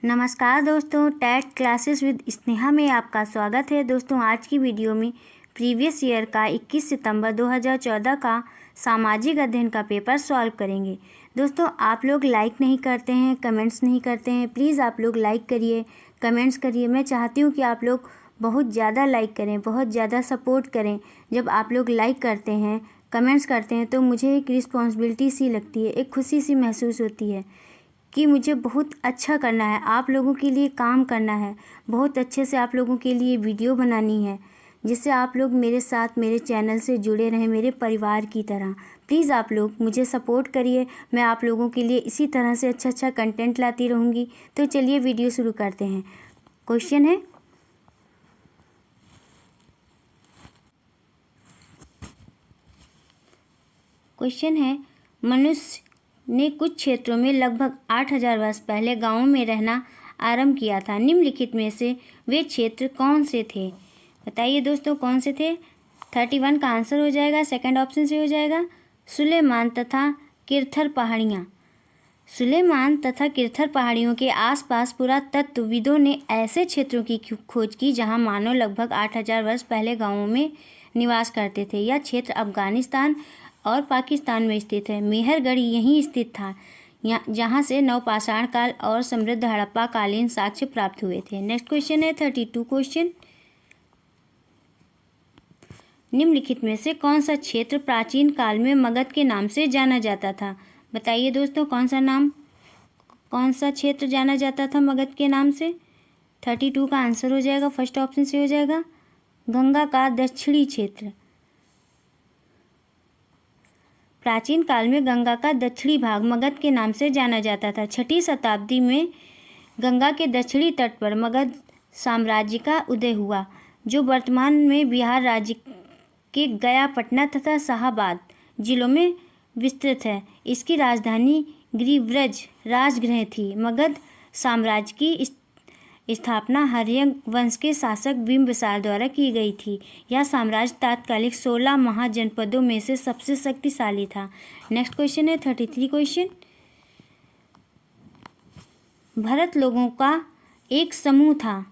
नमस्कार दोस्तों, TET classes with Sneha में आपका स्वागत है। दोस्तों, आज की वीडियो में प्रीवियस ईयर का 21 सितंबर 2014 का सामाजिक अध्ययन का पेपर सॉल्व करेंगे। दोस्तों, आप लोग लाइक नहीं करते हैं, कमेंट्स नहीं करते हैं। प्लीज़ आप लोग लाइक करिए, कमेंट्स करिए। मैं चाहती हूँ कि आप लोग बहुत ज़्यादा लाइक करें, बहुत ज़्यादा सपोर्ट करें। जब आप लोग लाइक करते हैं, कमेंट्स करते हैं तो मुझे एक रिस्पॉन्सिबिलिटी सी लगती है, एक खुशी सी महसूस होती है कि मुझे बहुत अच्छा करना है, आप लोगों के लिए काम करना है, बहुत अच्छे से आप लोगों के लिए वीडियो बनानी है, जिससे आप लोग मेरे साथ मेरे चैनल से जुड़े रहें, मेरे परिवार की तरह। प्लीज़ आप लोग मुझे सपोर्ट करिए। मैं आप लोगों के लिए इसी तरह से अच्छा कंटेंट लाती रहूँगी। तो चलिए वीडियो शुरू करते हैं। क्वेश्चन है मनुष्य ने कुछ क्षेत्रों में लगभग 8000 वर्ष पहले गांवों में रहना आरंभ किया था। निम्नलिखित में से वे क्षेत्र कौन से थे? बताइए दोस्तों, कौन से थे? 31 का आंसर हो जाएगा, सेकंड ऑप्शन से हो जाएगा सुलेमान तथा किरथर पहाड़ियाँ। सुलेमान तथा किरथर पहाड़ियों के आसपास पुरातत्वविदों ने ऐसे क्षेत्रों की खोज की जहां मानव लगभग 8000 वर्ष पहले गांवों में निवास करते थे। यह क्षेत्र अफगानिस्तान और पाकिस्तान में स्थित है। मेहरगढ़ यहीं स्थित था, जहां से नवपाषाण काल और समृद्ध हड़प्पा कालीन साक्ष्य प्राप्त हुए थे। नेक्स्ट क्वेश्चन है 32 क्वेश्चन। निम्नलिखित में से कौन सा क्षेत्र प्राचीन काल में मगध के नाम से जाना जाता था? बताइए दोस्तों, कौन सा क्षेत्र जाना जाता था मगध के नाम से? 32 का आंसर हो जाएगा, फर्स्ट ऑप्शन से हो जाएगा गंगा का दक्षिणी क्षेत्र। प्राचीन काल में गंगा का दक्षिणी भाग मगध के नाम से जाना जाता था। 6वीं शताब्दी में गंगा के दक्षिणी तट पर मगध साम्राज्य का उदय हुआ, जो वर्तमान में बिहार राज्य के गया, पटना तथा शाहाबाद जिलों में विस्तृत है। इसकी राजधानी गिरिव्रज राजगृह थी। मगध साम्राज्य की स्थापना हर्यक वंश के शासक बिंबिसार द्वारा की गई थी। यह साम्राज्य तात्कालिक 16 महाजनपदों में से सबसे शक्तिशाली था। नेक्स्ट क्वेश्चन है 33 क्वेश्चन। भरत लोगों का एक समूह था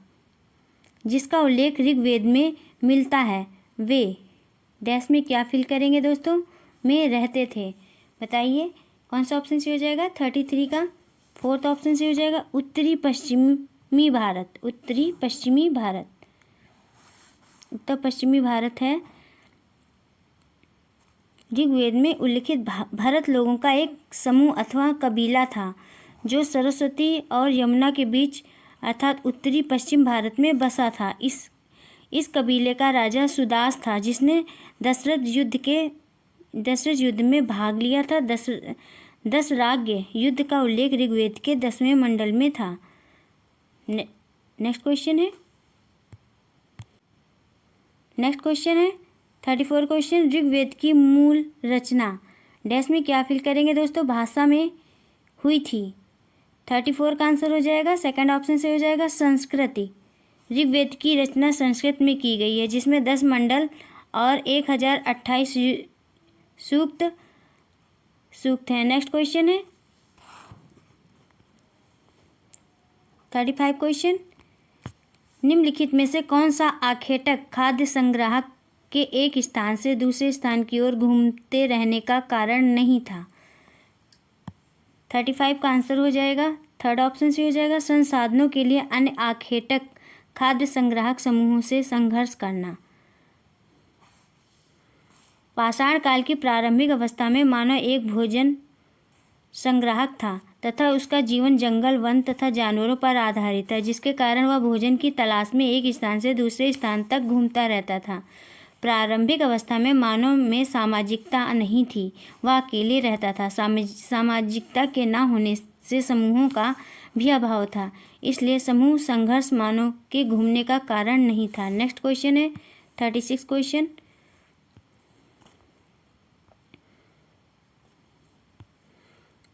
जिसका उल्लेख ऋग्वेद में मिलता है। वे डैश में क्या फिल करेंगे दोस्तों? में रहते थे। बताइए कौन सा ऑप्शन से हो जाएगा? 33 का फोर्थ ऑप्शन से हो जाएगा उत्तरी पश्चिमी भारत। उत्तरी पश्चिमी भारत, उत्तर पश्चिमी भारत है। ऋग्वेद में उल्लिखित भरत लोगों का एक समूह अथवा कबीला था जो सरस्वती और यमुना के बीच अर्थात उत्तरी पश्चिम भारत में बसा था। इस कबीले का राजा सुदास था, जिसने दशरथ युद्ध में भाग लिया था। दशराज्य युद्ध का उल्लेख ऋग्वेद के 10वें मंडल में था। नेक्स्ट क्वेश्चन है 34 क्वेश्चन। ऋग्वेद की मूल रचना डैश में क्या फिल करेंगे दोस्तों? भाषा में हुई थी। 34 का आंसर हो जाएगा, सेकंड ऑप्शन से हो जाएगा संस्कृति। ऋग्वेद की रचना संस्कृत में की गई है, जिसमें 10 मंडल और 1028 सूक्त हैं। नेक्स्ट क्वेश्चन है 35 क्वेश्चन। निम्नलिखित में से कौन सा आखेटक खाद्य संग्राहक के एक स्थान से दूसरे स्थान की ओर घूमते रहने का कारण नहीं था? 35 का आंसर हो जाएगा, थर्ड ऑप्शन से हो जाएगा संसाधनों के लिए अन्य आखेटक खाद्य संग्राहक समूहों से संघर्ष करना। पाषाण काल की प्रारंभिक अवस्था में मानव एक भोजन संग्राहक था तथा उसका जीवन जंगल, वन तथा जानवरों पर आधारित था, जिसके कारण वह भोजन की तलाश में एक स्थान से दूसरे स्थान तक घूमता रहता था। प्रारंभिक अवस्था में मानव में सामाजिकता नहीं थी, वह अकेले रहता था। सामाजिकता के न होने से समूहों का भी अभाव था, इसलिए समूह संघर्ष मानव के घूमने का कारण नहीं था। नेक्स्ट क्वेश्चन है 36 क्वेश्चन।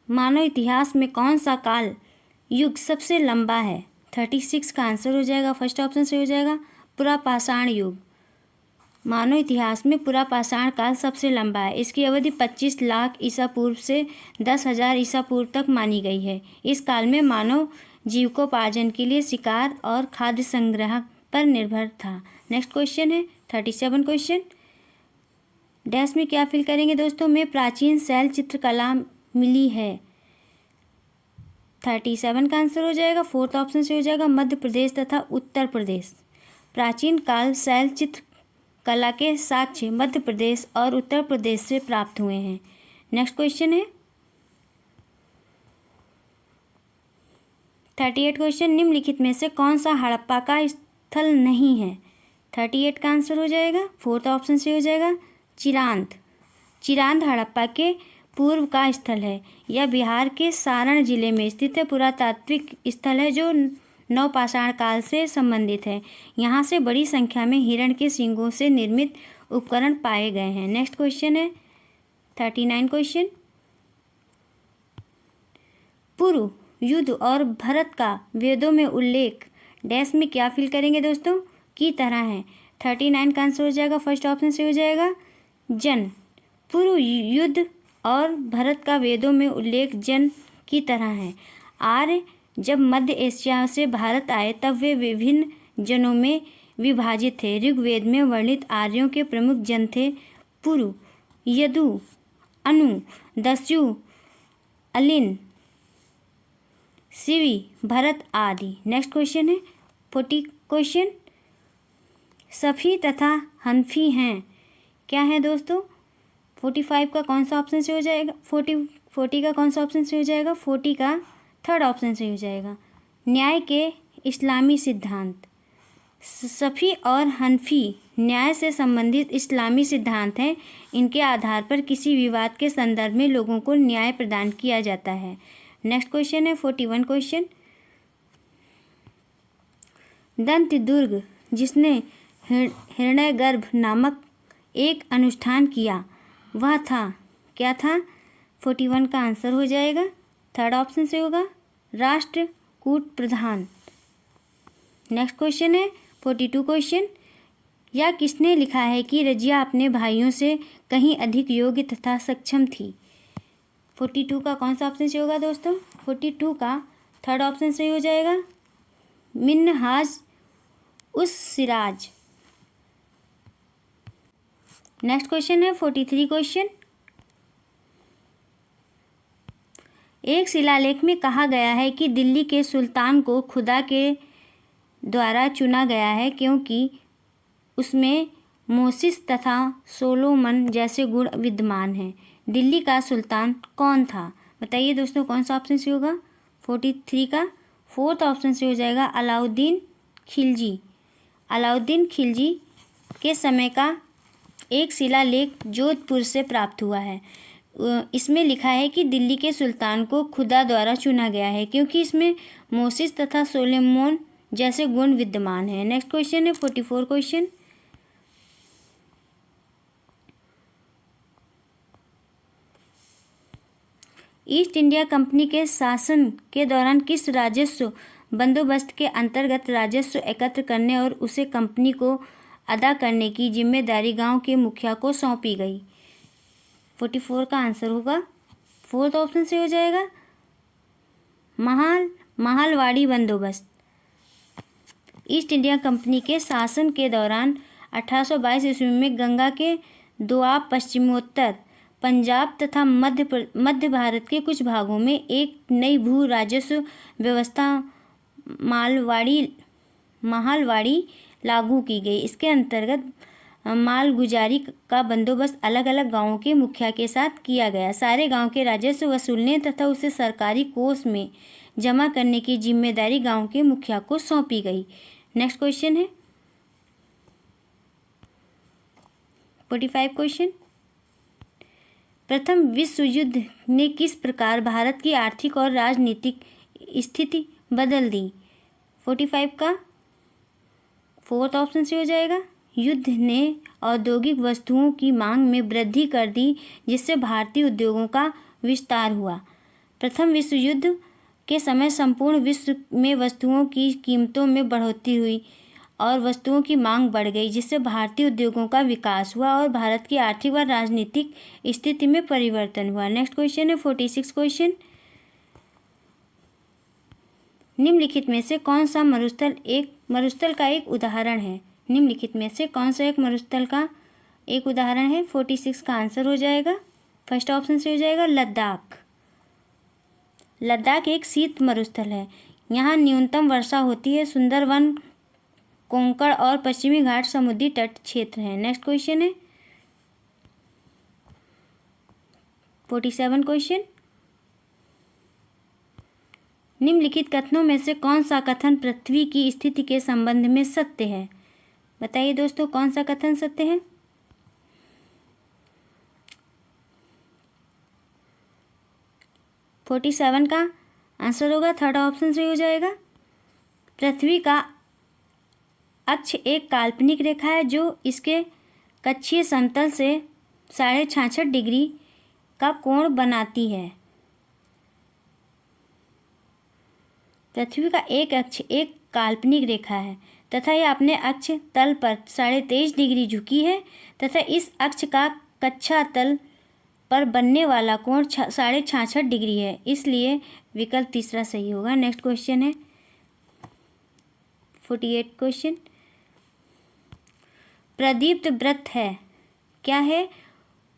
मानव इतिहास में कौन सा काल युग सबसे लंबा है? 36 का आंसर हो जाएगा, फर्स्ट ऑप्शन से हो जाएगा पुरापाषाण युग। मानव इतिहास में पुरापाषाण काल सबसे लंबा है। इसकी अवधि 25 लाख ईसा पूर्व से 10,000 ईसा पूर्व तक मानी गई है। इस काल में मानव जीविकोपार्जन के लिए शिकार और खाद्य संग्रह पर निर्भर था। नेक्स्ट क्वेश्चन है 37 क्वेश्चन। डैश में क्या फिल करेंगे दोस्तों? में प्राचीन शैल चित्रकला मिली है। 37 का आंसर हो जाएगा, फोर्थ ऑप्शन से हो जाएगा मध्य प्रदेश तथा उत्तर प्रदेश। प्राचीन काल शैल चित्रकला के साक्ष्य मध्य प्रदेश और उत्तर प्रदेश से प्राप्त हुए हैं। नेक्स्ट क्वेश्चन है 38 क्वेश्चन। निम्नलिखित में से कौन सा हड़प्पा का स्थल नहीं है? 38 का आंसर हो जाएगा, फोर्थ ऑप्शन से हो जाएगा चिरांद। चिरांद हड़प्पा के पूर्व का स्थल है। यह बिहार के सारण जिले में स्थित है। पुरातात्विक स्थल है जो नवपाषाण काल से संबंधित है। यहाँ से बड़ी संख्या में हिरण के सींगों से निर्मित उपकरण पाए गए हैं। नेक्स्ट क्वेश्चन है 39 क्वेश्चन। पुरु, युद्ध और भरत का वेदों में उल्लेख डैश में क्या फिल करेंगे दोस्तों? की तरह है। 39 का आंसर हो जाएगा, फर्स्ट ऑप्शन से हो जाएगा जन। पुरु, युद्ध और भरत का वेदों में उल्लेख जन की तरह है। आर्य जब मध्य एशिया से भारत आए तब वे विभिन्न जनों में विभाजित थे। ऋग्वेद में वर्णित आर्यों के प्रमुख जन थे पुरु, यदु, अनु, दस्यु, अलिन, शिवी, भरत आदि। नेक्स्ट क्वेश्चन है 40 क्वेश्चन। सफी तथा हनफी हैं, क्या है दोस्तों? 45 का कौन सा ऑप्शन से हो जाएगा? 40 का कौन सा ऑप्शन से हो जाएगा? 40 का थर्ड ऑप्शन से हो जाएगा न्याय के इस्लामी सिद्धांत। सफ़ी और हनफी न्याय से संबंधित इस्लामी सिद्धांत हैं। इनके आधार पर किसी विवाद के संदर्भ में लोगों को न्याय प्रदान किया जाता है। नेक्स्ट क्वेश्चन है 41 क्वेश्चन। दंत दुर्ग जिसने हिरण्यगर्भ नामक एक अनुष्ठान किया वह था, क्या था? 41 का आंसर हो जाएगा, थर्ड ऑप्शन से होगा राष्ट्रकूट प्रधान। नेक्स्ट क्वेश्चन है 42 क्वेश्चन। यह किसने लिखा है कि रजिया अपने भाइयों से कहीं अधिक योग्य तथा सक्षम थी? 42 का कौन सा ऑप्शन से होगा दोस्तों? 42 का थर्ड ऑप्शन से हो जाएगा मिन्हाज उस सिराज। नेक्स्ट क्वेश्चन है 43 क्वेश्चन। एक शिलालेख में कहा गया है कि दिल्ली के सुल्तान को खुदा के द्वारा चुना गया है क्योंकि उसमें मोसिस तथा सोलोमन जैसे गुण विद्यमान हैं। दिल्ली का सुल्तान कौन था? बताइए दोस्तों कौन सा ऑप्शन से होगा? 43 का फोर्थ ऑप्शन से हो जाएगा अलाउद्दीन खिलजी। अलाउद्दीन खिलजी के समय का एक शिलालेख जोधपुर से प्राप्त हुआ है। इसमें लिखा है कि दिल्ली के सुल्तान को खुदा द्वारा चुना गया है क्योंकि इसमें मोसिस तथा सोलोमन जैसे गुण विद्यमान हैं। नेक्स्ट क्वेश्चन है 44 क्वेश्चन। ईस्ट इंडिया कंपनी के शासन के दौरान किस राजस्व बंदोबस्त के अंतर्गत राजस्व एकत्र करने और उसे कंपनी को अदा करने की जिम्मेदारी गांव के मुखिया को सौंपी गई? 44 का आंसर होगा, फोर्थ ऑप्शन से हो जाएगा महालवाड़ी बंदोबस्त। ईस्ट इंडिया कंपनी के शासन के दौरान 1822 ईस्वी में गंगा के दोआब पश्चिमोत्तर पंजाब तथा मध्य भारत के कुछ भागों में एक नई भू राजस्व व्यवस्था महालवाड़ी लागू की गई। इसके अंतर्गत मालगुजारी का बंदोबस्त अलग अलग गांवों के मुखिया के साथ किया गया। सारे गांव के राजस्व वसूलने तथा उसे सरकारी कोष में जमा करने की जिम्मेदारी गांव के मुखिया को सौंपी गई। नेक्स्ट क्वेश्चन है 45 क्वेश्चन। प्रथम विश्व युद्ध ने किस प्रकार भारत की आर्थिक और राजनीतिक स्थिति बदल दी? 45 का फोर्थ ऑप्शन से हो जाएगा युद्ध ने औद्योगिक वस्तुओं की मांग में वृद्धि कर दी जिससे भारतीय उद्योगों का विस्तार हुआ। प्रथम विश्व युद्ध के समय संपूर्ण विश्व में वस्तुओं की कीमतों में बढ़ोतरी हुई और वस्तुओं की मांग बढ़ गई जिससे भारतीय उद्योगों का विकास हुआ और भारत की आर्थिक व राजनीतिक स्थिति में परिवर्तन हुआ। नेक्स्ट क्वेश्चन है 46 क्वेश्चन। निम्नलिखित में से कौन सा मरुस्थल का एक उदाहरण है? निम्नलिखित में से कौन सा एक मरुस्थल का एक उदाहरण है? 46 का आंसर हो जाएगा, फर्स्ट ऑप्शन से हो जाएगा लद्दाख। लद्दाख एक शीत मरुस्थल है। यहाँ न्यूनतम वर्षा होती है। सुंदरवन, कोंकण और पश्चिमी घाट समुद्री तट क्षेत्र हैं। नेक्स्ट क्वेश्चन है 47 क्वेश्चन। निम्नलिखित कथनों में से कौन सा कथन पृथ्वी की स्थिति के संबंध में सत्य है? बताइए दोस्तों, कौन सा कथन सत्य है? फोर्टी 47 का आंसर होगा, थर्ड ऑप्शन से हो जाएगा। पृथ्वी का अक्ष एक काल्पनिक रेखा है जो इसके कक्षीय समतल से 66.5 डिग्री का कोण बनाती है। पृथ्वी का एक अक्ष एक काल्पनिक रेखा है तथा यह अपने अक्ष तल पर 23.5 डिग्री झुकी है तथा इस अक्ष का कक्षा तल पर बनने वाला कोण 66.5 डिग्री है, इसलिए विकल्प तीसरा सही होगा। नेक्स्ट क्वेश्चन है 48 क्वेश्चन। प्रदीप्त व्रत है क्या है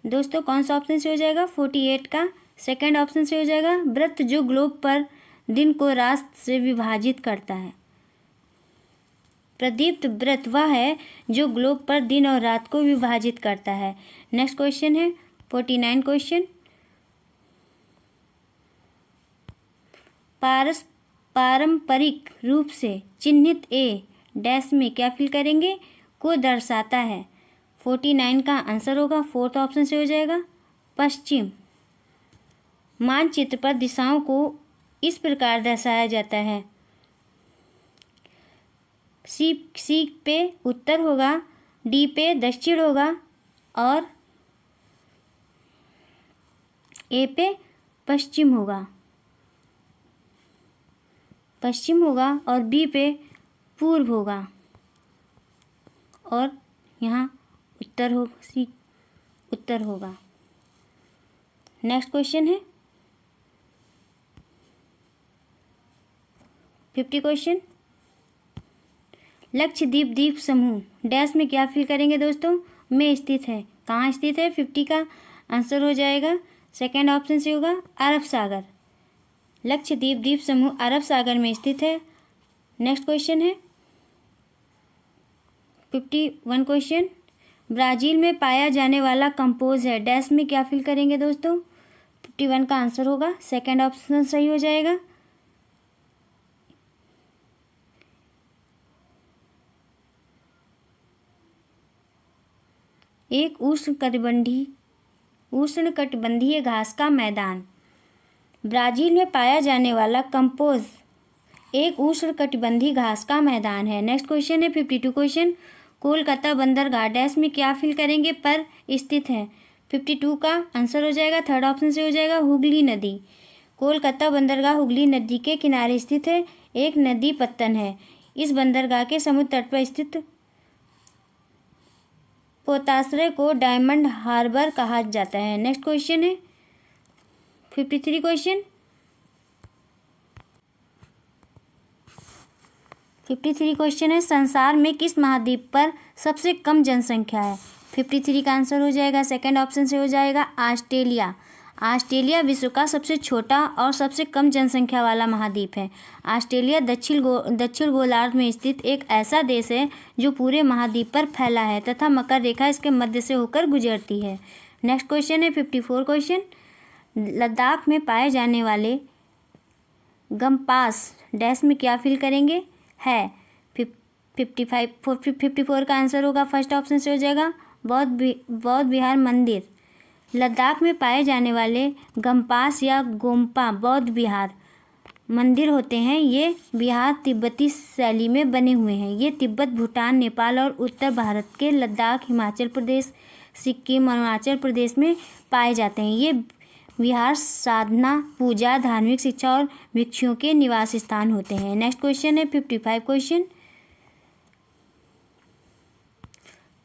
दोस्तों? कौन सा ऑप्शन से हो जाएगा? 48 का सेकंड ऑप्शन से हो जाएगा। व्रत जो ग्लोब पर दिन को रात से विभाजित करता है। प्रदीप्त व्रत वह है जो ग्लोब पर दिन और रात को विभाजित करता है। नेक्स्ट क्वेश्चन है 49 क्वेश्चन। पारंपरिक रूप से चिन्हित ए डैश में क्या फिल करेंगे? को दर्शाता है। 49 का आंसर होगा, फोर्थ ऑप्शन से हो जाएगा पश्चिम। मानचित्र पर दिशाओं को इस प्रकार दर्शाया जाता है। सी पे उत्तर होगा, डी पे दक्षिण होगा और ए पे पश्चिम होगा और बी पे पूर्व होगा और यहाँ उत्तर होगा। नेक्स्ट क्वेश्चन है 50 क्वेश्चन। लक्षद्वीप द्वीप समूह डैश में क्या फिल करेंगे दोस्तों? में स्थित है। कहाँ स्थित है? 50 का आंसर हो जाएगा, सेकेंड ऑप्शन से होगा अरब सागर। लक्षद्वीप द्वीप समूह अरब सागर में स्थित है। नेक्स्ट क्वेश्चन है 51 क्वेश्चन। ब्राज़ील में पाया जाने वाला कंपोज है डैश में क्या फिल करेंगे दोस्तों? 51 का आंसर होगा, सेकेंड ऑप्शन सही हो जाएगा। एक उष्णकटिबंधीय घास का मैदान। ब्राज़ील में पाया जाने वाला कंपोज एक उष्णकटिबंधीय घास का मैदान है। नेक्स्ट क्वेश्चन है 52 क्वेश्चन। कोलकाता बंदरगाह डैश में क्या फिल करेंगे? पर स्थित है। 52 का आंसर हो जाएगा, थर्ड ऑप्शन से हो जाएगा हुगली नदी। कोलकाता बंदरगाह हुगली नदी के किनारे स्थित है, एक नदी पत्तन है। इस बंदरगाह के समुद्र तट पर स्थित पोताश्रय को डायमंड हार्बर कहा जाता है। नेक्स्ट क्वेश्चन है 53 क्वेश्चन। 53 क्वेश्चन है, संसार में किस महाद्वीप पर सबसे कम जनसंख्या है? 53 का आंसर हो जाएगा, सेकंड ऑप्शन से हो जाएगा ऑस्ट्रेलिया। ऑस्ट्रेलिया विश्व का सबसे छोटा और सबसे कम जनसंख्या वाला महाद्वीप है। ऑस्ट्रेलिया दक्षिण गोलार्ध में स्थित एक ऐसा देश है जो पूरे महाद्वीप पर फैला है तथा मकर रेखा इसके मध्य से होकर गुजरती है। नेक्स्ट क्वेश्चन है 54 क्वेश्चन। लद्दाख में पाए जाने वाले गम्पास डैश में क्या फिल करेंगे? है 54 का आंसर होगा, फर्स्ट ऑप्शन से हो जाएगा बौद्ध विहार मंदिर। लद्दाख में पाए जाने वाले गम्पास या गोम्पा बौद्ध विहार मंदिर होते हैं। ये विहार तिब्बती शैली में बने हुए हैं। ये तिब्बत, भूटान, नेपाल और उत्तर भारत के लद्दाख, हिमाचल प्रदेश, सिक्किम, अरुणाचल प्रदेश में पाए जाते हैं। ये विहार साधना, पूजा, धार्मिक शिक्षा और भिक्षुओं के निवास स्थान होते हैं। नेक्स्ट क्वेश्चन है 55 क्वेश्चन।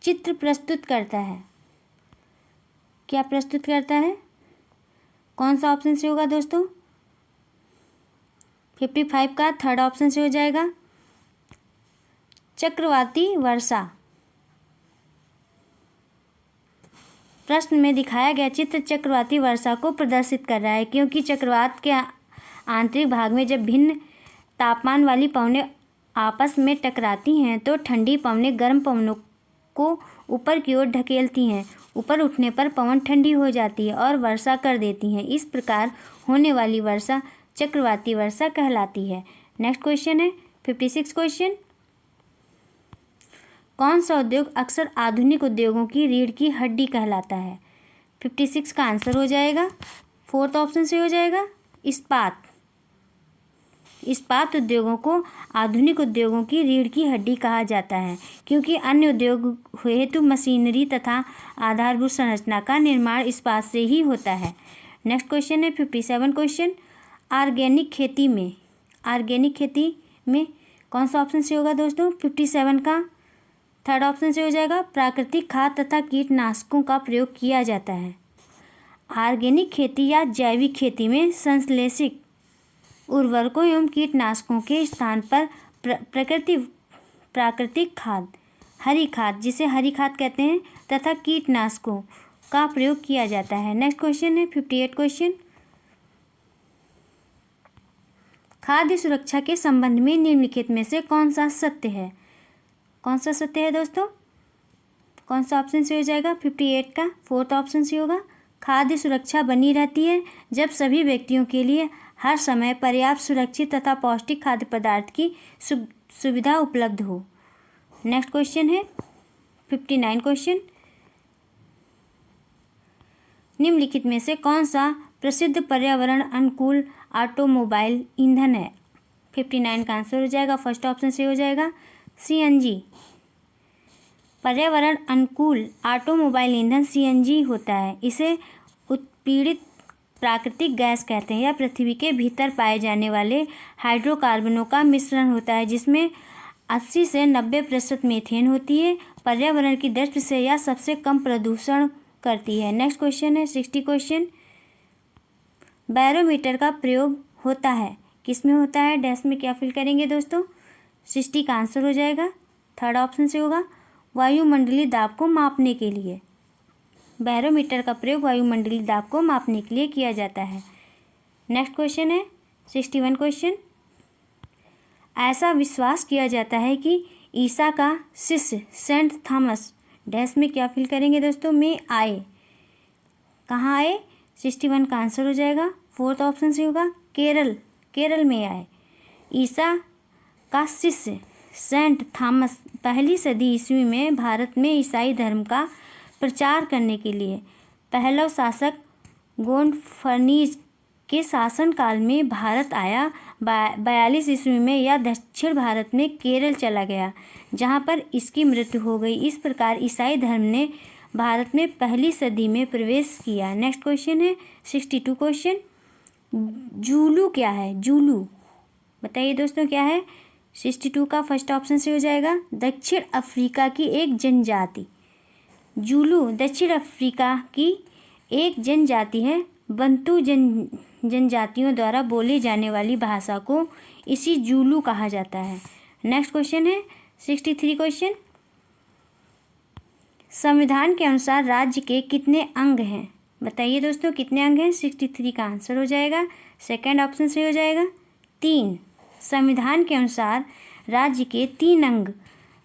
चित्र प्रस्तुत करता है, क्या प्रस्तुत करता है? कौन सा ऑप्शन से होगा दोस्तों? 55 का थर्ड ऑप्शन से हो जाएगा चक्रवाती वर्षा। प्रश्न में दिखाया गया चित्र चक्रवाती वर्षा को प्रदर्शित कर रहा है, क्योंकि चक्रवात के आंतरिक भाग में जब भिन्न तापमान वाली पवनें आपस में टकराती हैं तो ठंडी पवनें गर्म पवनों को ऊपर की ओर ढकेलती हैं। ऊपर उठने पर पवन ठंडी हो जाती है और वर्षा कर देती हैं। इस प्रकार होने वाली वर्षा चक्रवाती वर्षा कहलाती है। नेक्स्ट क्वेश्चन है 56 क्वेश्चन। कौन सा उद्योग अक्सर आधुनिक उद्योगों की रीढ़ की हड्डी कहलाता है? 56 का आंसर हो जाएगा फोर्थ ऑप्शन से हो जाएगा इस्पात। इस्पात उद्योगों को आधुनिक उद्योगों की रीढ़ की हड्डी कहा जाता है, क्योंकि अन्य उद्योग हेतु मशीनरी तथा आधारभूत संरचना का निर्माण इस्पात से ही होता है। नेक्स्ट क्वेश्चन है 57 क्वेश्चन। ऑर्गेनिक खेती में कौन सा ऑप्शन से होगा दोस्तों? 57 का थर्ड ऑप्शन से हो जाएगा प्राकृतिक खाद तथा कीटनाशकों का प्रयोग किया जाता है। ऑर्गेनिक खेती या जैविक खेती में संश्लेषित उर्वरकों एवं कीटनाशकों के स्थान पर प्राकृतिक खाद, हरी खाद, जिसे हरी खाद कहते हैं, तथा कीटनाशकों का प्रयोग किया जाता है। नेक्स्ट क्वेश्चन है 58 क्वेश्चन। खाद्य सुरक्षा के संबंध में निम्नलिखित में से कौन सा सत्य है? कौन सा सत्य है दोस्तों? कौन सा ऑप्शन से हो जाएगा? 58 का फोर्थ ऑप्शन से होगा खाद्य सुरक्षा बनी रहती है जब सभी व्यक्तियों के लिए हर समय पर्याप्त सुरक्षित तथा पौष्टिक खाद्य पदार्थ की सुविधा उपलब्ध हो। नेक्स्ट क्वेश्चन है 59 क्वेश्चन। निम्नलिखित में से कौन सा प्रसिद्ध पर्यावरण अनुकूल ऑटोमोबाइल ईंधन है? 59 का आंसर हो जाएगा फर्स्ट ऑप्शन से हो जाएगा CNG। पर्यावरण अनुकूल ऑटोमोबाइल ईंधन CNG होता है। इसे उत्पीड़ित प्राकृतिक गैस कहते हैं। यह पृथ्वी के भीतर पाए जाने वाले हाइड्रोकार्बनों का मिश्रण होता है, जिसमें 80 से 90% मीथेन होती है। पर्यावरण की दृष्टि से यह सबसे कम प्रदूषण करती है। नेक्स्ट क्वेश्चन है 60 क्वेश्चन। बैरोमीटर का प्रयोग होता है, किसमें होता है? डैश में क्या फिल करेंगे दोस्तों? 60 का आंसर हो जाएगा थर्ड ऑप्शन से होगा वायुमंडलीय दाब को मापने के लिए। बैरोमीटर का प्रयोग वायुमंडलीय दाब को मापने के लिए किया जाता है। नेक्स्ट क्वेश्चन है 61 क्वेश्चन। ऐसा विश्वास किया जाता है कि ईसा का शिष्य सेंट थॉमस डैश में क्या फिल करेंगे दोस्तों? में आए। कहाँ आए? 61 का आंसर हो जाएगा फोर्थ ऑप्शन से होगा केरल में आए। ईसा का शिष्य सेंट थॉमस पहली सदी ईस्वी में भारत में ईसाई धर्म का प्रचार करने के लिए पहला शासक गोंडफर्नीज के शासनकाल में भारत आया। 42 ईस्वी में यह दक्षिण भारत में केरल चला गया, जहां पर इसकी मृत्यु हो गई। इस प्रकार ईसाई धर्म ने भारत में पहली सदी में प्रवेश किया। नेक्स्ट क्वेश्चन है 62 क्वेश्चन। जूलू क्या है? जूलू बताइए दोस्तों क्या है? 62 का फर्स्ट ऑप्शन से हो जाएगा दक्षिण अफ्रीका की एक जनजाति। जूलू दक्षिण अफ्रीका की एक जनजाति है। बंतू जनजातियों द्वारा बोली जाने वाली भाषा को इसी जूलू कहा जाता है। नेक्स्ट क्वेश्चन है 63 क्वेश्चन। संविधान के अनुसार राज्य के कितने अंग हैं? बताइए दोस्तों कितने अंग हैं? 63 का आंसर हो जाएगा सेकंड ऑप्शन से हो जाएगा 3। संविधान के अनुसार राज्य के 3 अंग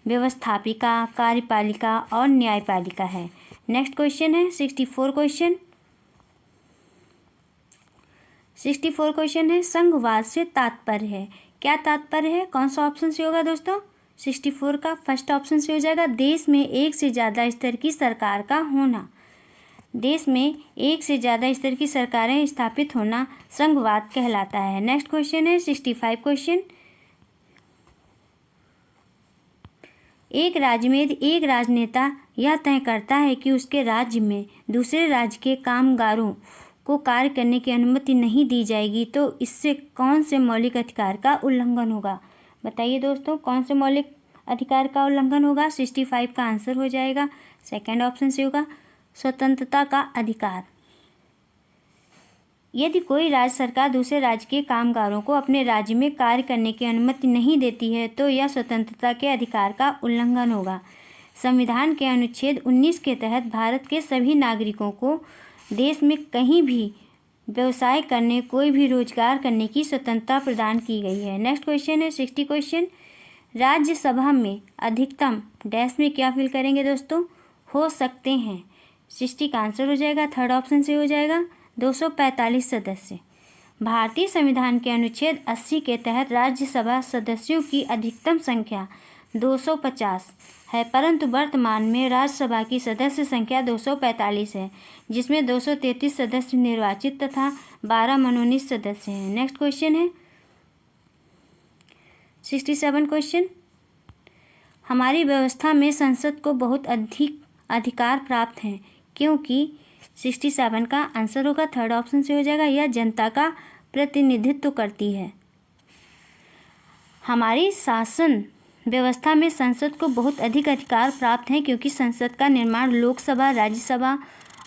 व्यवस्थापिका, कार्यपालिका और न्यायपालिका है। नेक्स्ट क्वेश्चन है 64 क्वेश्चन। 64 क्वेश्चन है संघवाद से तात्पर्य है। क्या तात्पर्य है? कौन सा ऑप्शन से होगा दोस्तों? 64 का फर्स्ट ऑप्शन से हो जाएगा देश में एक से ज़्यादा स्तर की सरकार का होना। देश में एक से ज़्यादा स्तर की सरकारें स्थापित होना संघवाद कहलाता है। नेक्स्ट क्वेश्चन है 65 क्वेश्चन। एक राज्य में एक राजनेता यह तय करता है कि उसके राज्य में दूसरे राज्य के कामगारों को कार्य करने की अनुमति नहीं दी जाएगी, तो इससे कौन से मौलिक अधिकार का उल्लंघन होगा? बताइए दोस्तों कौन से मौलिक अधिकार का उल्लंघन होगा? 65 का आंसर हो जाएगा सेकंड ऑप्शन से होगा स्वतंत्रता का अधिकार। यदि कोई राज्य सरकार दूसरे राज्य के कामगारों को अपने राज्य में कार्य करने की अनुमति नहीं देती है तो यह स्वतंत्रता के अधिकार का उल्लंघन होगा। संविधान के अनुच्छेद 19 के तहत भारत के सभी नागरिकों को देश में कहीं भी व्यवसाय करने, कोई भी रोजगार करने की स्वतंत्रता प्रदान की गई है। नेक्स्ट क्वेश्चन है 60 क्वेश्चन। राज्यसभा में अधिकतम डैश में क्या फिल करेंगे दोस्तों? हो सकते हैं। 60 का आंसर हो जाएगा, थर्ड ऑप्शन से हो जाएगा 245 सदस्य। भारतीय संविधान के अनुच्छेद 80 के तहत राज्यसभा सदस्यों की अधिकतम संख्या 250 है, परंतु वर्तमान में राज्यसभा की सदस्य संख्या 245 है, जिसमें 233 सदस्य निर्वाचित तथा 12 मनोनीत सदस्य हैं। नेक्स्ट क्वेश्चन है 67 क्वेश्चन। हमारी व्यवस्था में संसद को बहुत अधिक अधिकार प्राप्त हैं, क्योंकि 67 का आंसर होगा, थर्ड ऑप्शन से हो जाएगा, यह जनता का प्रतिनिधित्व करती है। हमारी शासन व्यवस्था में संसद को बहुत अधिक अधिकार प्राप्त हैं, क्योंकि संसद का निर्माण लोकसभा, राज्यसभा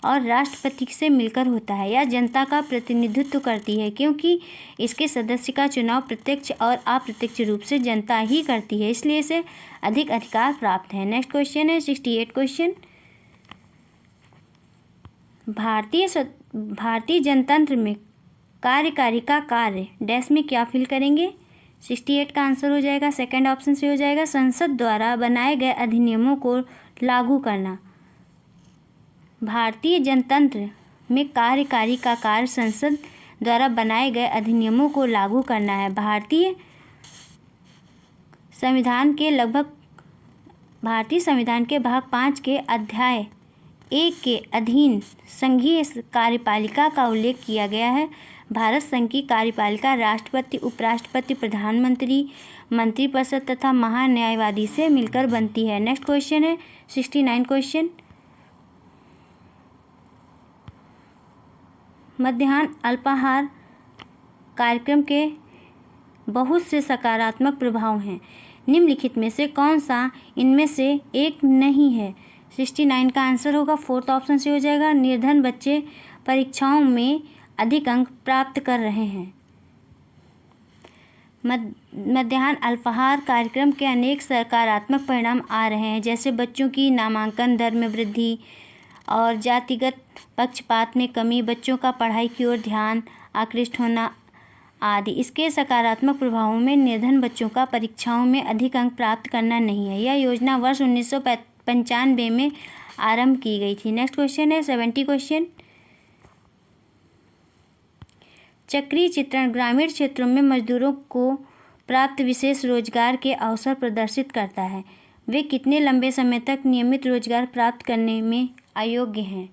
और राष्ट्रपति से मिलकर होता है। यह जनता का प्रतिनिधित्व करती है, क्योंकि इसके सदस्य का चुनाव प्रत्यक्ष और अप्रत्यक्ष रूप से जनता ही करती है, इसलिए इसे अधिक अधिकार प्राप्त है। नेक्स्ट क्वेश्चन है 68 क्वेश्चन। भारतीय जनतंत्र में कार्यकारी का कार्य डैश में क्या फिल करेंगे? 68 का आंसर हो जाएगा, सेकंड ऑप्शन से हो जाएगा, संसद द्वारा बनाए गए अधिनियमों को लागू करना। भारतीय जनतंत्र में कार्यकारी का कार्य संसद द्वारा बनाए गए अधिनियमों को लागू करना है। भारतीय संविधान के भाग 5 के अध्याय 1 के अधीन संघीय कार्यपालिका का उल्लेख किया गया है। भारत संघ की कार्यपालिका राष्ट्रपति, उपराष्ट्रपति, प्रधानमंत्री, मंत्रिपरिषद तथा महान्यायवादी से मिलकर बनती है। नेक्स्ट क्वेश्चन है 69 क्वेश्चन। मध्याह्न अल्पाहार कार्यक्रम के बहुत से सकारात्मक प्रभाव हैं, निम्नलिखित में से कौन सा इनमें से एक नहीं है? 69 का आंसर होगा, फोर्थ ऑप्शन से हो जाएगा, निर्धन बच्चे परीक्षाओं में अधिक अंक प्राप्त कर रहे हैं। मध्याह्न अल्पाहार कार्यक्रम के अनेक सकारात्मक परिणाम आ रहे हैं, जैसे बच्चों की नामांकन दर में वृद्धि और जातिगत पक्षपात में कमी, बच्चों का पढ़ाई की ओर ध्यान आकृष्ट होना आदि। इसके सकारात्मक प्रभावों में निर्धन बच्चों का परीक्षाओं में अधिक अंक प्राप्त करना नहीं है। यह योजना वर्ष 1995 में आरंभ की गई थी। नेक्स्ट क्वेश्चन है 70 क्वेश्चन। चक्रीय चित्रण ग्रामीण क्षेत्रों में मजदूरों को प्राप्त विशेष रोजगार के अवसर प्रदर्शित करता है। वे कितने लंबे समय तक नियमित रोजगार प्राप्त करने में अयोग्य हैं?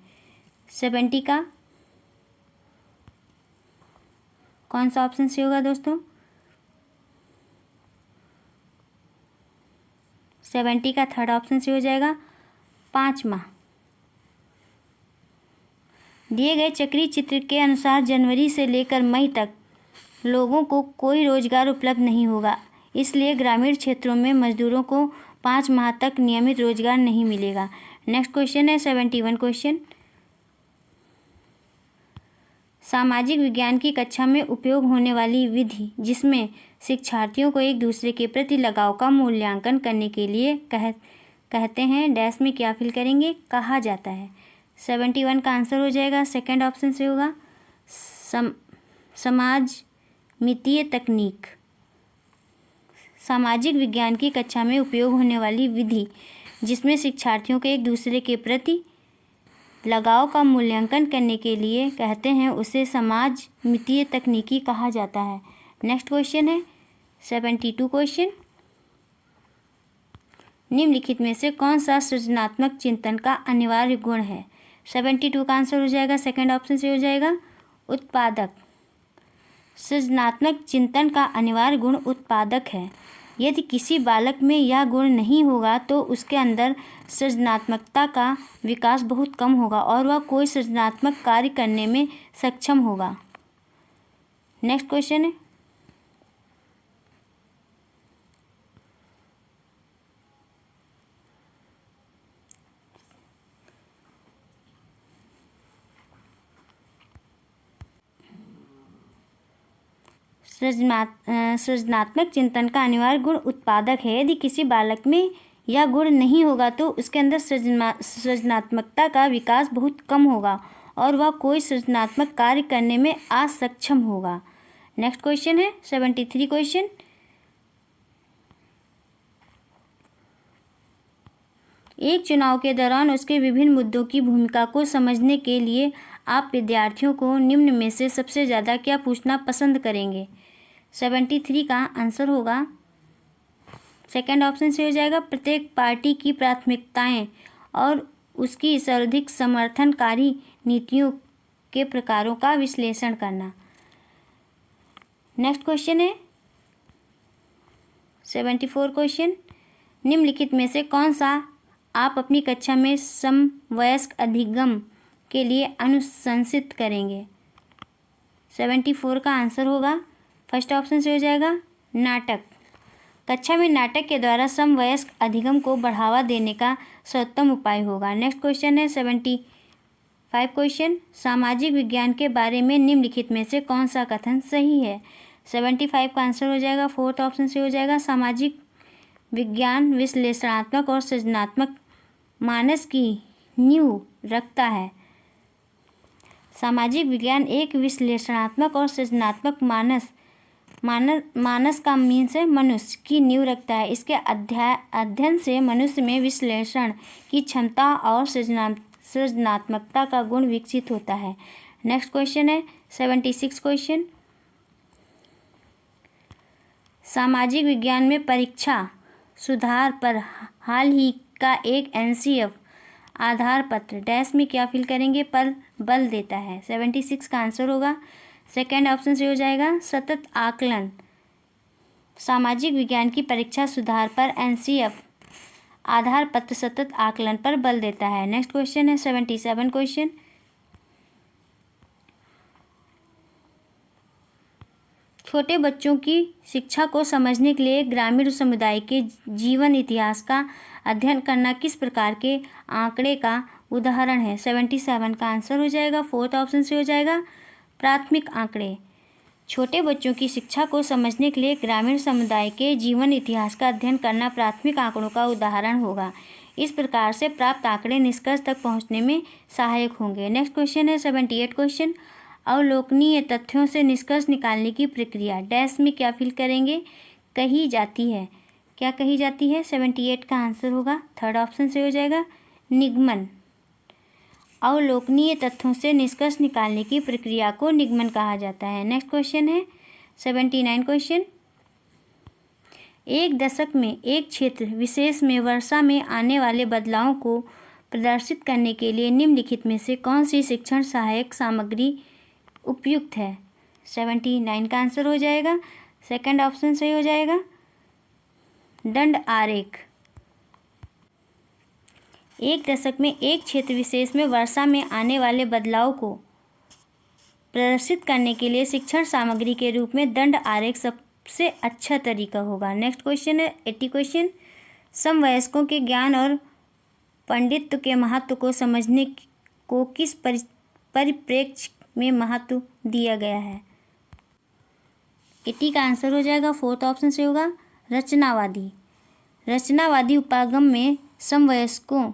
70 का कौन सा ऑप्शन से होगा दोस्तों? 70 का थर्ड ऑप्शन से हो जाएगा, 5 माह। दिए गए चक्रीय चित्र के अनुसार जनवरी से लेकर मई तक लोगों को कोई रोजगार उपलब्ध नहीं होगा, इसलिए ग्रामीण क्षेत्रों में मजदूरों को 5 माह तक नियमित रोजगार नहीं मिलेगा। नेक्स्ट क्वेश्चन है 71 क्वेश्चन। सामाजिक विज्ञान की कक्षा में उपयोग होने वाली विधि जिसमें शिक्षार्थियों को एक दूसरे के प्रति लगाव का मूल्यांकन करने के लिए कहते हैं, डैश में क्या फिल करेंगे? कहा जाता है। 71 का आंसर हो जाएगा, सेकंड ऑप्शन से होगा, समाज मितीय तकनीक। सामाजिक विज्ञान की कक्षा में उपयोग होने वाली विधि जिसमें शिक्षार्थियों को एक दूसरे के प्रति लगाव का मूल्यांकन करने के लिए कहते हैं, उसे समाज मितीय तकनीकी कहा जाता है। नेक्स्ट क्वेश्चन है 72 क्वेश्चन। निम्नलिखित में से कौन सा सृजनात्मक चिंतन का अनिवार्य गुण है? 72 का आंसर हो जाएगा, सेकंड ऑप्शन से हो जाएगा, उत्पादक। सृजनात्मक चिंतन का अनिवार्य गुण उत्पादक है। यदि किसी बालक में यह गुण नहीं होगा तो उसके अंदर सृजनात्मकता का विकास बहुत कम होगा और वह कोई सृजनात्मक कार्य करने में सक्षम होगा। नेक्स्ट क्वेश्चन है सृजनात्मक चिंतन का अनिवार्य गुण उत्पादक है। यदि किसी बालक में यह गुण नहीं होगा तो उसके अंदर सृजनात्मकता का विकास बहुत कम होगा और वह कोई सृजनात्मक कार्य करने में असक्षम होगा। नेक्स्ट क्वेश्चन है 73 क्वेश्चन। एक चुनाव के दौरान उसके विभिन्न मुद्दों की भूमिका को समझने के लिए आप विद्यार्थियों को निम्न में से सबसे ज़्यादा क्या पूछना पसंद करेंगे। 73 का आंसर होगा सेकंड ऑप्शन से हो जाएगा, प्रत्येक पार्टी की प्राथमिकताएं और उसकी सर्वाधिक समर्थनकारी नीतियों के प्रकारों का विश्लेषण करना। नेक्स्ट क्वेश्चन है 74 क्वेश्चन। निम्नलिखित में से कौन सा आप अपनी कक्षा में समवयस्क अधिगम के लिए अनुशंसित करेंगे। 74 का आंसर होगा फर्स्ट ऑप्शन से हो जाएगा, नाटक। कक्षा में नाटक के द्वारा समवयस्क अधिगम को बढ़ावा देने का सर्वोत्तम उपाय होगा। नेक्स्ट क्वेश्चन है 75 क्वेश्चन। सामाजिक विज्ञान के बारे में निम्नलिखित में से कौन सा कथन सही है। 75 का आंसर हो जाएगा फोर्थ ऑप्शन से हो जाएगा, सामाजिक विज्ञान विश्लेषणात्मक और सृजनात्मक मानस की नींव रखता है। सामाजिक विज्ञान एक विश्लेषणात्मक और सृजनात्मक मानस का मीन्स है मनुष्य की नींव रखता है। इसके अध्ययन से मनुष्य में विश्लेषण की क्षमता और सृजनात्मकता का गुण विकसित होता है। नेक्स्ट क्वेश्चन है 76 क्वेश्चन। सामाजिक विज्ञान में परीक्षा सुधार पर हाल ही का एक NCF आधार पत्र डैश में क्या फिल करेंगे पर बल देता है। 76 का आंसर होगा सेकेंड ऑप्शन से हो जाएगा, सतत आकलन। सामाजिक विज्ञान की परीक्षा सुधार पर NCF आधार पत्र सतत आकलन पर बल देता है। नेक्स्ट क्वेश्चन है 77 क्वेश्चन। छोटे बच्चों की शिक्षा को समझने के लिए ग्रामीण समुदाय के जीवन इतिहास का अध्ययन करना किस प्रकार के आंकड़े का उदाहरण है। 77 का आंसर हो जाएगा फोर्थ ऑप्शन से हो जाएगा, प्राथमिक आंकड़े। छोटे बच्चों की शिक्षा को समझने के लिए ग्रामीण समुदाय के जीवन इतिहास का अध्ययन करना प्राथमिक आंकड़ों का उदाहरण होगा। इस प्रकार से प्राप्त आंकड़े निष्कर्ष तक पहुंचने में सहायक होंगे। नेक्स्ट क्वेश्चन है 78 क्वेश्चन। अवलोकनीय तथ्यों से निष्कर्ष निकालने की प्रक्रिया डैश में क्या फिल करेंगे कही जाती है। क्या कही जाती है। 78 का आंसर होगा थर्ड ऑप्शन से हो जाएगा, निगमन। अवलोकनीय तथ्यों से निष्कर्ष निकालने की प्रक्रिया को निगमन कहा जाता है। नेक्स्ट क्वेश्चन है 79 क्वेश्चन। एक दशक में एक क्षेत्र विशेष में वर्षा में आने वाले बदलावों को प्रदर्शित करने के लिए निम्नलिखित में से कौन सी शिक्षण सहायक सामग्री उपयुक्त है। 79 का आंसर हो जाएगा सेकंड ऑप्शन सही हो जाएगा, दंड आरेख। एक दशक में एक क्षेत्र विशेष में वर्षा में आने वाले बदलाव को प्रदर्शित करने के लिए शिक्षण सामग्री के रूप में दंड आरेख सबसे अच्छा तरीका होगा। नेक्स्ट क्वेश्चन है 80 क्वेश्चन। समवयस्कों के ज्ञान और पंडित्व के महत्व को समझने को किस परिप्रेक्ष्य में महत्व दिया गया है। 80 का आंसर हो जाएगा फोर्थ ऑप्शन से होगा, रचनावादी। रचनावादी उपागम में समवयस्कों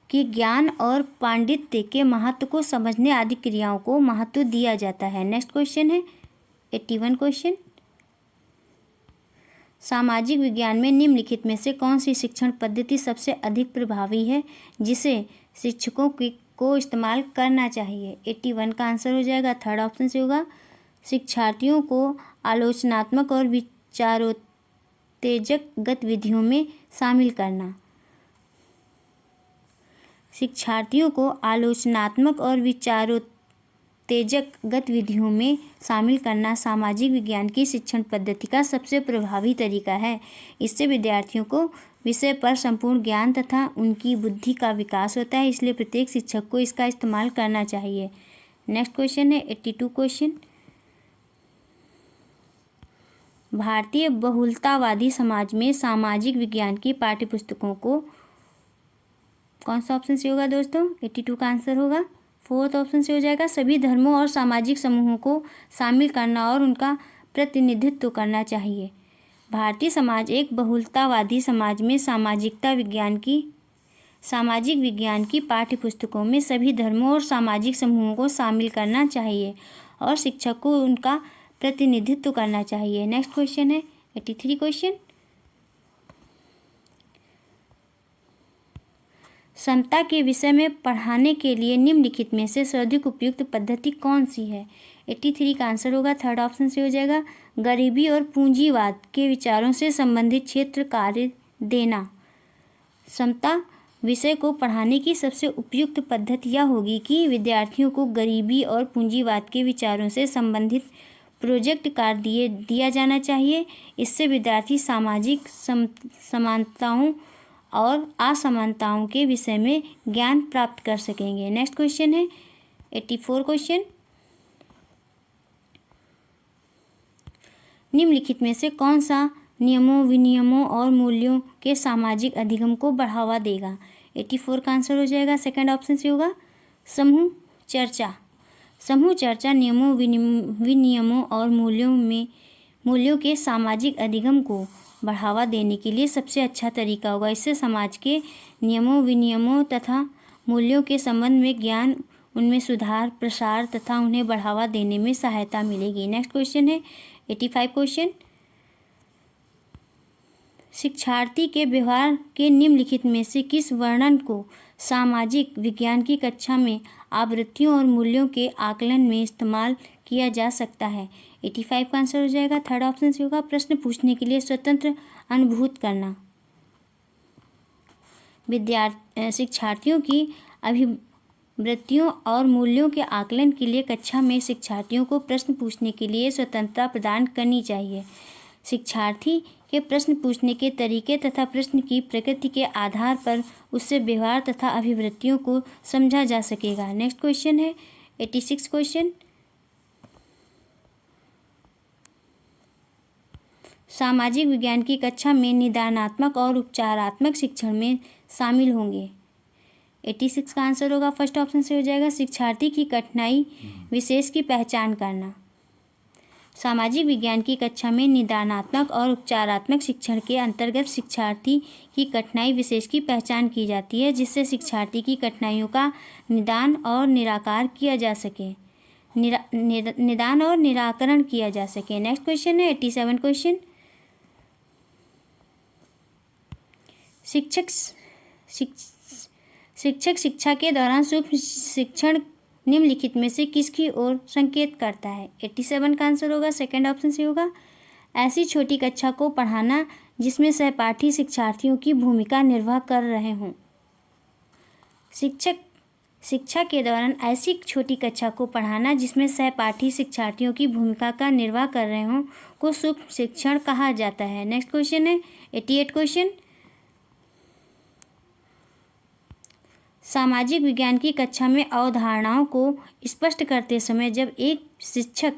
की ज्ञान और पांडित्य के महत्व को समझने आदि क्रियाओं को महत्व दिया जाता है। नेक्स्ट क्वेश्चन है 81 क्वेश्चन। सामाजिक विज्ञान में निम्नलिखित में से कौन सी शिक्षण पद्धति सबसे अधिक प्रभावी है जिसे शिक्षकों को इस्तेमाल करना चाहिए। 81 का आंसर हो जाएगा थर्ड ऑप्शन से होगा, शिक्षार्थियों को आलोचनात्मक और विचारोत्तेजक गतिविधियों में शामिल करना। शिक्षार्थियों को आलोचनात्मक और विचारोत्तेजक गतिविधियों में शामिल करना सामाजिक विज्ञान की शिक्षण पद्धति का सबसे प्रभावी तरीका है। इससे विद्यार्थियों को विषय पर संपूर्ण ज्ञान तथा उनकी बुद्धि का विकास होता है, इसलिए प्रत्येक शिक्षक को इसका इस्तेमाल करना चाहिए। नेक्स्ट क्वेश्चन है 82 क्वेश्चन। भारतीय बहुलतावादी समाज में सामाजिक विज्ञान की पाठ्यपुस्तकों को कौन सा ऑप्शन से होगा दोस्तों। 82 का आंसर होगा फोर्थ ऑप्शन से हो जाएगा, सभी धर्मों और सामाजिक समूहों को शामिल करना और उनका प्रतिनिधित्व करना चाहिए। भारतीय समाज एक बहुलतावादी समाज में सामाजिक विज्ञान की पाठ्यपुस्तकों में सभी धर्मों और सामाजिक समूहों को शामिल करना चाहिए और शिक्षक को उनका प्रतिनिधित्व करना चाहिए। नेक्स्ट क्वेश्चन है 83 क्वेश्चन। समता के विषय में पढ़ाने के लिए निम्नलिखित में से सर्वाधिक उपयुक्त पद्धति कौन सी है? 83 का आंसर होगा थर्ड ऑप्शन से हो जाएगा, गरीबी और पूंजीवाद के विचारों से संबंधित क्षेत्र कार्य देना। समता विषय को पढ़ाने की सबसे उपयुक्त पद्धति यह होगी कि विद्यार्थियों को गरीबी और पूंजीवाद के विचारों से संबंधित प्रोजेक्ट कार्य दिया जाना चाहिए। इससे विद्यार्थी सामाजिक समानताओं और असमानताओं के विषय में ज्ञान प्राप्त कर सकेंगे। नेक्स्ट क्वेश्चन है 84 क्वेश्चन। निम्नलिखित में से कौन सा नियमों, विनियमों और मूल्यों के सामाजिक अधिगम को बढ़ावा देगा? 84 का आंसर हो जाएगा सेकंड ऑप्शन से होगा, समूह चर्चा। समूह चर्चा नियमों, विनियमों और मूल्यों के सामाजिक अधिगम को बढ़ावा देने के लिए सबसे अच्छा तरीका होगा। इससे समाज के नियमों, विनियमों तथा मूल्यों के संबंध में ज्ञान, उनमें सुधार, प्रसार तथा उन्हें बढ़ावा देने में सहायता मिलेगी। नेक्स्ट क्वेश्चन है 85 क्वेश्चन। शिक्षार्थी के व्यवहार के निम्नलिखित में से किस वर्णन को सामाजिक विज्ञान की कक्षा में आवृत्तियों और मूल्यों के आकलन में इस्तेमाल किया जा सकता है? 85 का आंसर हो जाएगा थर्ड ऑप्शन से होगा, प्रश्न पूछने के लिए स्वतंत्र अनुभूत करना। शिक्षार्थियों की अभिवृत्तियों और मूल्यों के आकलन के लिए कक्षा में शिक्षार्थियों को प्रश्न पूछने के लिए स्वतंत्रता प्रदान करनी चाहिए। शिक्षार्थी के प्रश्न पूछने के तरीके तथा प्रश्न की प्रकृति के आधार पर उससे व्यवहार तथा अभिवृत्तियों को समझा जा सकेगा। नेक्स्ट क्वेश्चन है 86 क्वेश्चन। सामाजिक विज्ञान की कक्षा में निदानात्मक और उपचारात्मक शिक्षण में शामिल होंगे। 86 का आंसर होगा फर्स्ट ऑप्शन से हो जाएगा, शिक्षार्थी की कठिनाई विशेष की पहचान करना। सामाजिक विज्ञान की कक्षा में निदानात्मक और उपचारात्मक शिक्षण के अंतर्गत शिक्षार्थी की कठिनाई विशेष की पहचान की जाती है, जिससे शिक्षार्थी की कठिनाइयों का निदान और निराकरण किया जा सके। नेक्स्ट क्वेश्चन है 87 क्वेश्चन। शिक्षक शिक्षा के दौरान सूक्ष्म शिक्षण निम्नलिखित में से किसकी ओर संकेत करता है? 87 का आंसर होगा सेकंड ऑप्शन से होगा, ऐसी छोटी कक्षा को पढ़ाना जिसमें सहपाठी शिक्षार्थियों की भूमिका निर्वाह कर रहे हों। शिक्षक शिक्षा के दौरान ऐसी छोटी कक्षा को पढ़ाना जिसमें सहपाठी शिक्षार्थियों की भूमिका का निर्वाह कर रहे हों को सूक्ष्म शिक्षण कहा जाता है। नेक्स्ट क्वेश्चन है 88 क्वेश्चन। सामाजिक विज्ञान की कक्षा में अवधारणाओं को स्पष्ट करते समय जब एक शिक्षक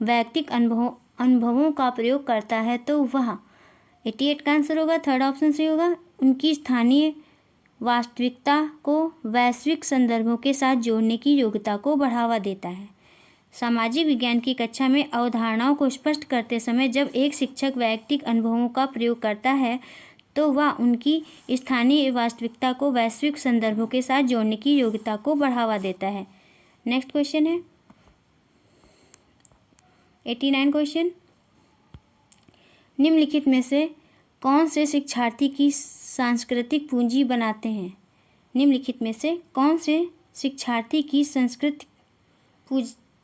वैयक्तिक अनुभवों का प्रयोग करता है तो वह 88 का आंसर होगा थर्ड ऑप्शन से होगा, उनकी स्थानीय वास्तविकता को वैश्विक संदर्भों के साथ जोड़ने की योग्यता को बढ़ावा देता है। सामाजिक विज्ञान की कक्षा में अवधारणाओं को स्पष्ट करते समय जब एक शिक्षक वैयक्तिक अनुभवों का प्रयोग करता है तो वह उनकी स्थानीय वास्तविकता को वैश्विक संदर्भों के साथ जोड़ने की योग्यता को बढ़ावा देता है। नेक्स्ट क्वेश्चन है 89 क्वेश्चन। निम्नलिखित में से कौन से शिक्षार्थी की सांस्कृतिक पूंजी बनाते हैं? निम्नलिखित में से कौन से शिक्षार्थी की सांस्कृतिक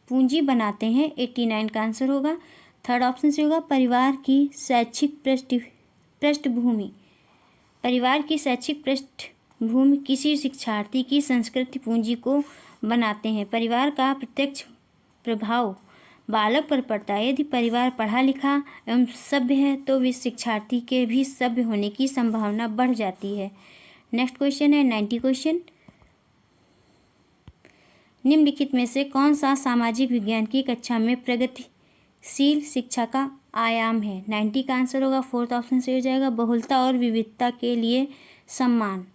पूंजी बनाते हैं? 89 का आंसर होगा थर्ड ऑप्शन से होगा, परिवार की शैक्षिक पृष्ठभूमि। परिवार की शैक्षिक पृष्ठभूमि किसी शिक्षार्थी की संस्कृति पूंजी को बनाते हैं। परिवार का प्रत्यक्ष प्रभाव बालक पर पड़ता है। यदि परिवार पढ़ा लिखा एवं सभ्य है तो वे शिक्षार्थी के भी सभ्य होने की संभावना बढ़ जाती है। नेक्स्ट क्वेश्चन है 90 क्वेश्चन। निम्नलिखित में से कौन सा सामाजिक विज्ञान की कक्षा में प्रगतिशील शिक्षा का आयाम है? 90 का आंसर होगा फोर्थ ऑप्शन से हो जाएगा, बहुलता और विविधता के लिए सम्मान।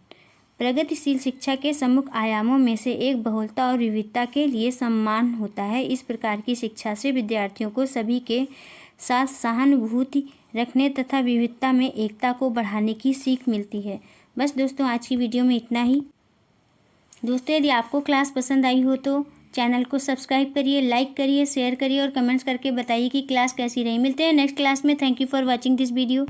प्रगतिशील शिक्षा के प्रमुख आयामों में से एक बहुलता और विविधता के लिए सम्मान होता है। इस प्रकार की शिक्षा से विद्यार्थियों को सभी के साथ सहानुभूति रखने तथा विविधता में एकता को बढ़ाने की सीख मिलती है। बस दोस्तों, आज की वीडियो में इतना ही। दोस्तों, यदि आपको क्लास पसंद आई हो तो चैनल को सब्सक्राइब करिए, लाइक करिए, शेयर करिए और कमेंट्स करके बताइए कि क्लास कैसी रही। मिलते हैं नेक्स्ट क्लास में। Thank you for watching this video.